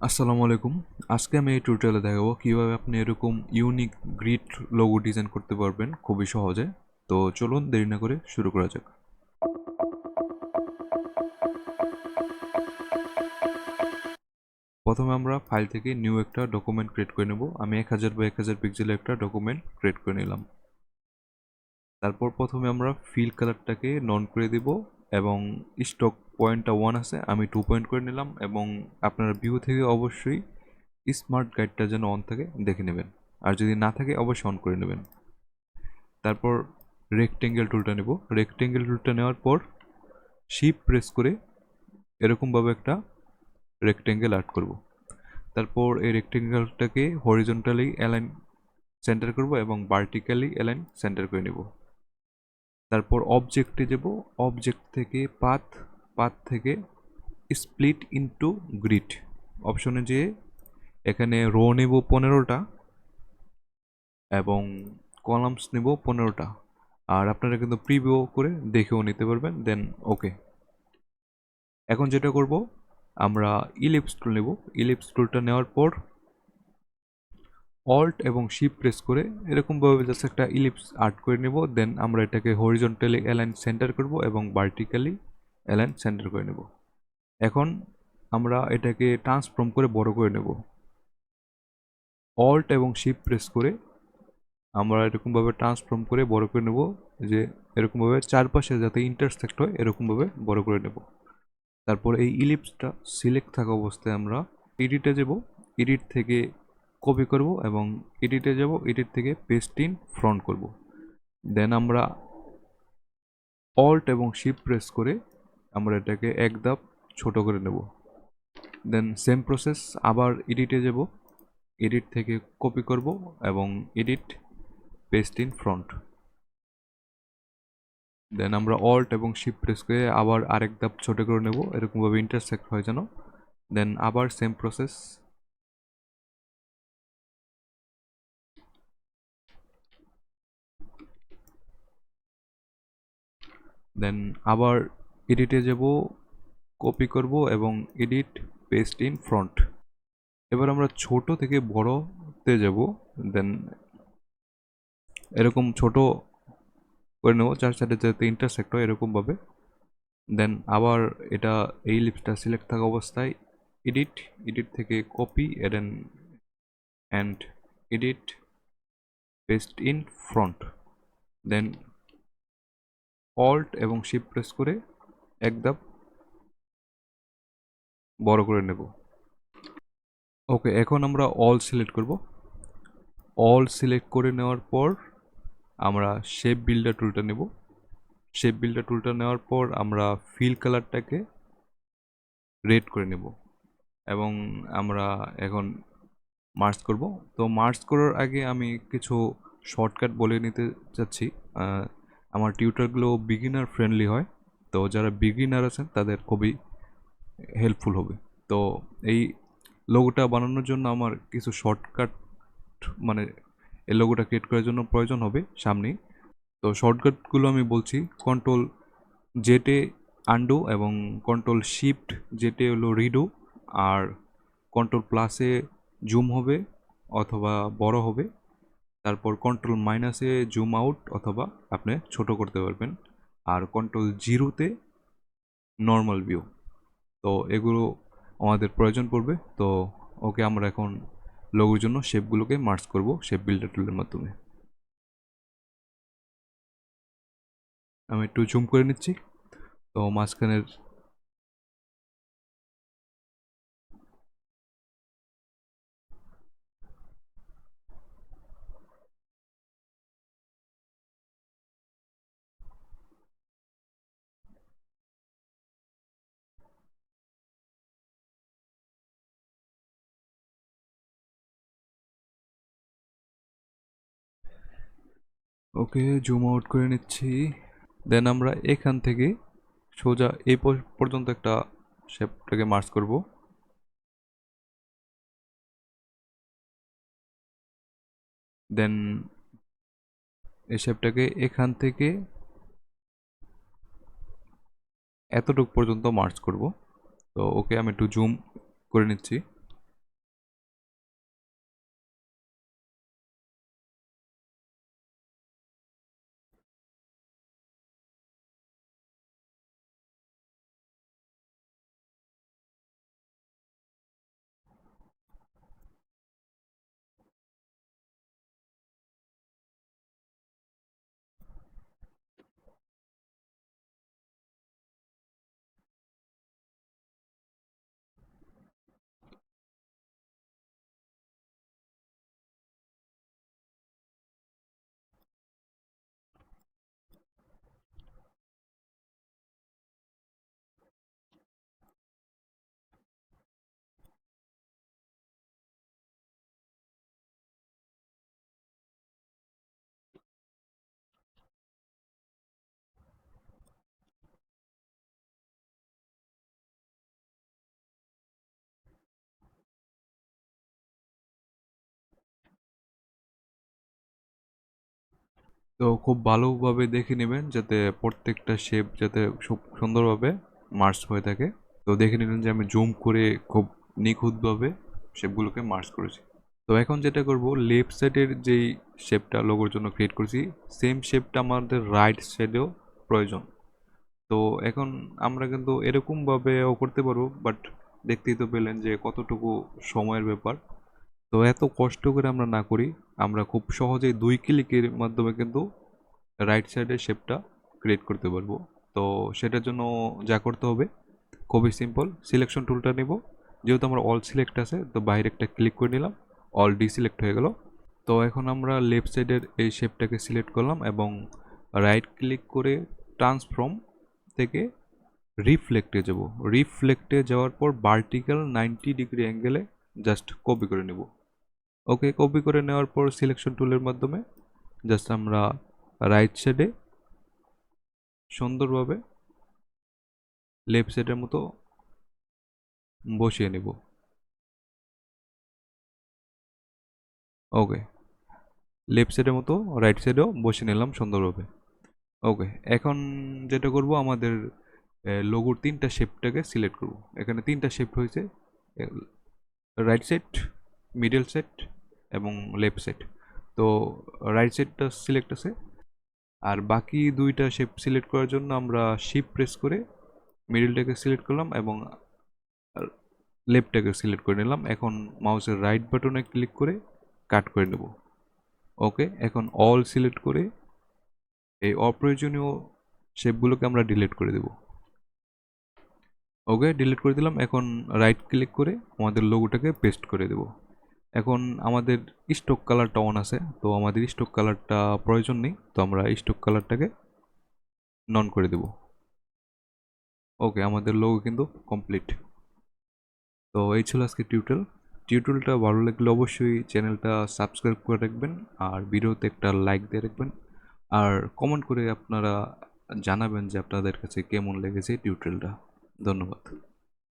আসসালামু আলাইকুম। আজকে আমি এই টিউটোরিয়ালে দেখাবো কিভাবে আপনি এরকম ইউনিক গ্রিড লোগো ডিজাইন করতে পারবেন খুবই সহজে। তো চলুন দেরি না করে শুরু করা যাক। প্রথমে আমরা ফাইল থেকে নিউ একটা ডকুমেন্ট ক্রিয়েট করে নেব। আমি 1000 বাই 1000 পিক্সেলের একটা ডকুমেন্ট ক্রিয়েট করে নিলাম। তারপর প্রথমে আমরা ফিল কালারটাকে নন করে দিব এবং স্টক পয়েন্টটা 1 আছে, আমি 2 পয়েন্ট করে নিলাম এবং আপনার ভিউ থেকে অবশ্যই স্মার্ট গাইডটা যেন অন থাকে দেখে নেবেন, আর যদি না থাকে অবশ্যই অন করে নেবেন। তারপর রেক্টেঙ্গেল টুলটা নেব। রেক্টেঙ্গেল টুলটা নেওয়ার পর শিফট প্রেস করে এরকমভাবে একটা রেক্টেঙ্গেল আর্ট করব। তারপর এই রেক্টেঙ্গেলটাকে হরিজন্টালি অ্যালাইন সেন্টার করব এবং ভার্টিক্যালি অ্যালাইন সেন্টার করে নেব। তারপর অবজেক্টে যাব, অবজেক্ট থেকে পাথ, পাথ থেকে স্প্লিট ইনটু গ্রিড অপশনে যেয়ে এখানে রো নেব 15টা এবং কলামস নেব 15টা। আর আপনারা কিন্তু প্রিভিউ করে দেখেও নিতে পারবেন। দেন ওকে। এখন যেটা করব, আমরা ইলিপস টুল নেব। ইলিপস টুলটা নেওয়ার পর অল্ট এবং শিফট প্রেস করে এরকমভাবে জাস্ট একটা ইলিপস আর্ট করে নেব। দেন আমরা এটাকে হরিজন্টালি অ্যালাইন সেন্টার করব এবং ভার্টিক্যালি অ্যালাইন সেন্টার করে নেব। এখন আমরা এটাকে ট্রান্সফর্ম করে বড় করে নেব। অল্ট এবং শিফট প্রেস করে আমরা এরকমভাবে ট্রান্সফর্ম করে বড় করে নেব, যে এরকমভাবে চারপাশে যাতে ইন্টারসেক্ট হয় এরকমভাবে বড় করে নেব। তারপর এই ইলিপসটা সিলেক্ট থাকা অবস্থায় আমরা এডিটে যাব, এডিট থেকে কপি করব এবং এডিটে যাব, এডিট থেকে পেস্ট ইন ফ্রন্ট করব। দেন আমরা অল্ট এবং শিফট প্রেস করে আমরা এটাকে এক ধাপ ছোট করে নেব। দেন সেম প্রসেস, আবার এডিটে যাব, এডিট থেকে কপি করব এবং এডিট পেস্ট ইন ফ্রন্ট। দেন আমরা অল্ট এবং শিফট প্রেস করে আবার আরেক ধাপ ছোট করে নেব, এরকমভাবে ইন্টারসেক্ট হয় যেন। দেন আবার সেম প্রসেস, দেন আবার এডিটে যাব, কপি করব এবং এডিট পেস্ট ইন ফ্রন্ট। এবার আমরা ছোট থেকে বড়তে যাব, দেন এরকম ছোট করে নেব যার সাথে যাতে ইন্টারসেক্ট হয় এরকমভাবে। দেন আবার এটা এই লিপসটা সিলেক্ট থাকা অবস্থায় এডিট, এডিট থেকে copy then and edit paste in front. Then alt এবং শিফট প্রেস করে এক ধাপ বড় করে নেব। ওকে, এখন আমরা অল সিলেক্ট করব। অল সিলেক্ট করে নেওয়ার পর আমরা শেপ বিল্ডার টুলটা নেব। শেপ বিল্ডার টুলটা নেওয়ার পর আমরা ফিল কালারটাকে রেড করে নেব এবং আমরা এখন মার্জ করব। তো মার্জ করার আগে আমি কিছু শর্টকাট বলে নিতে চাচ্ছি। আমার টিউটরগুলো বিগিনার ফ্রেন্ডলি হয়, তো যারা বিগিনার আছেন তাদের খুবই হেল্পফুল হবে। তো এই লোগোটা বানানোর জন্য আমার কিছু শর্টকাট, মানে এই লোগোটা ক্রিয়েট করার জন্য প্রয়োজন হবে সামনেই। তো শর্টকাটগুলো আমি বলছি, কন্ট্রোল জেটে আন্ডু এবং কন্ট্রোল শিফট জেটে হলো রিডু, আর কন্ট্রোল প্লাসে জুম হবে অথবা বড় হবে, তারপর কন্ট্রোল মাইনাসে জুম আউট অথবা আপনি ছোট করতে পারবেন, আর কন্ট্রোল জিরোতে নর্মাল ভিউ। তো এগুলো আমাদের প্রয়োজন পড়বে। তো ওকে, আমরা এখন লোগোর জন্য শেপগুলোকে মার্জ করব শেপ বিল্ডার টুলের মাধ্যমে। আমি একটু জুম করে নিচ্ছি। তো মাঝখানের ওকে জুম আউট করে নিচ্ছি। দেন আমরা এখান থেকে সোজা এই পর্যন্ত একটা শেপটাকে মার্জ করব। দেন এই শেপটাকে এখান থেকে এতটুকু পর্যন্ত মার্জ করব। তো ওকে, আমি একটু জুম করে নিচ্ছি। তো খুব ভালোভাবে দেখে নেবেন যাতে প্রত্যেকটা শেপ যাতে খুব সুন্দরভাবে মার্চ হয়ে থাকে। তো দেখে নিলেন যে আমি জুম করে খুব নিখুঁতভাবে শেপগুলোকে মার্চ করেছি। তো এখন যেটা করব, লেফট সাইডের যেই শেপটা লোগোর জন্য ক্রিয়েট করেছি সেম শেপটা আমাদের রাইট সাইডেও প্রয়োজন। তো এখন আমরা কিন্তু এরকমভাবেও করতে পারবো, বাট দেখতেই তো পেলেন যে কতটুকু সময়ের ব্যাপার। তো এত কষ্ট করে আমরা না করি, আমরা খুব সহজেই 2 ক্লিকের মাধ্যমে কিন্তু রাইট সাইডের শেপটা ক্রিয়েট করতে পারবো। তো সেটার জন্য যা করতে হবে খুবই সিম্পল, সিলেকশন টুলটা নেব, যেহেতু আমরা অল সিলেক্ট আছে তো বাইরে একটা ক্লিক করে নিলাম, অল ডিসিলেক্ট হয়ে গেল। তো এখন আমরা লেফট সাইডের এই শেপটাকে সিলেক্ট করলাম এবং রাইট ক্লিক করে ট্রান্সফর্ম থেকে রিফ্লেক্টে যাব। রিফ্লেক্টে যাওয়ার পর ভার্টিক্যাল 90 ডিগ্রি অ্যাঙ্গেলে জাস্ট কপি করে নেব। ওকে, কপি করে নেওয়ার পর সিলেকশন টুলের মাধ্যমে জাস্ট আমরা রাইট সাইডে সুন্দরভাবে লেফট সাইডের মতো বসিয়ে নেব। ওকে, লেফট সাইডের মতো রাইট সাইডেও বসিয়ে নিলাম সুন্দরভাবে। ওকে, এখন যেটা করব আমাদের লোগোর 3টা শেপটাকে সিলেক্ট করব। এখানে 3টা শেপ হয়েছে, রাইট সাইড, মিডল সাইড এবং লেফট সাইড। তো রাইট সাইডটা সিলেক্ট আছে, আর বাকি 2টা শেপ সিলেক্ট করার জন্য আমরা শিফট প্রেস করে মিডলটাকে সিলেক্ট করলাম এবং লেফটটাকে সিলেক্ট করে নিলাম। এখন মাউসের রাইট বাটনে ক্লিক করে কাট করে নেব। ওকে, এখন অল সিলেক্ট করে এই অপ্রয়োজনীয় শেপগুলোকে আমরা ডিলিট করে দেব। ওকে, ডিলিট করে দিলাম। এখন রাইট ক্লিক করে আমাদের লোগোটাকে পেস্ট করে দেব। এখন আমাদের স্টক কালারটা অন আছে, তো আমাদের স্টক কালারটা প্রয়োজন নেই, তো আমরা স্টক কালারটাকে নন করে দেব। ওকে, আমাদের লোগো কিন্তু কমপ্লিট। তো এই ছিল আজকে টিউটোরিয়ালটা ভালো লাগলে অবশ্যই চ্যানেলটা সাবস্ক্রাইব করে রাখবেন, আর ভিডিওতে একটা লাইক দিয়ে রাখবেন, আর কমেন্ট করে আপনারা জানাবেন যে আপনাদের কাছে কেমন লেগেছে টিউটোরিয়ালটা। ধন্যবাদ।